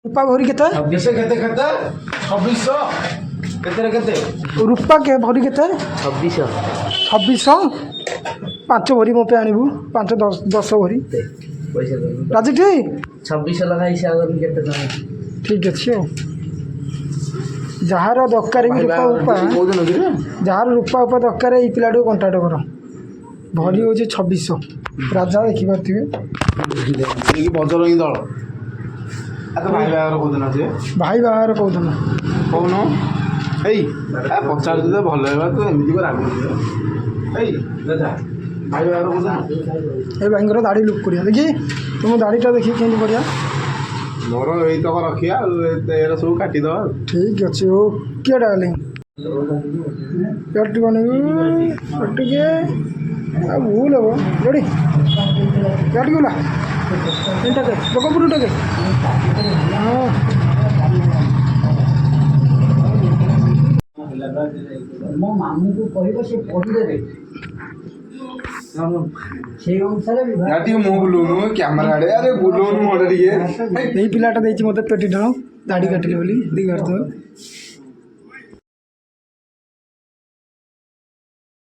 रूपा भरी केते छब्बीस केते केते 2600 केते केते रूपा के भरी केते 2600 2600 5 भरी मो पे आनिबू 5 10 भरी पैसा दे राजी ठीक 2600 लगा हिसाब कर केते टका ठीक अच्छे जार दरकार भी रूपा उपा जार रूपा उपा दरकार ये पिला कंटाक्ट कर भरी हो 2600 राजा देखी पारे बजरंगी दल भाई बाहर कौन आज भाई बाहर कौन कौन एई पचार तो भल है तू एमती को राग एई दादा भाई बाहर कौन ए भाई दाढ़ी लुक करिया देखी तुम दाढ़ीटा देखी केमती करिया मोर यही तक रखिया एरा सब काटिद ठीक अच्छे ओके डार्लिंग पेट बनेगी पेट के अब भूल हो रेडी पेट गला इनटा के बकपुरटा के हाँ मो मामू को कहबो से पढ़ी देबे সেই অনুসারে याटी मो बुलोनु कैमरा आड़े अरे बुलोनु मोडे टिके यही पिलाटा देछि मते पेटी ढाल दाढ़ी काटिले बोली दी करतो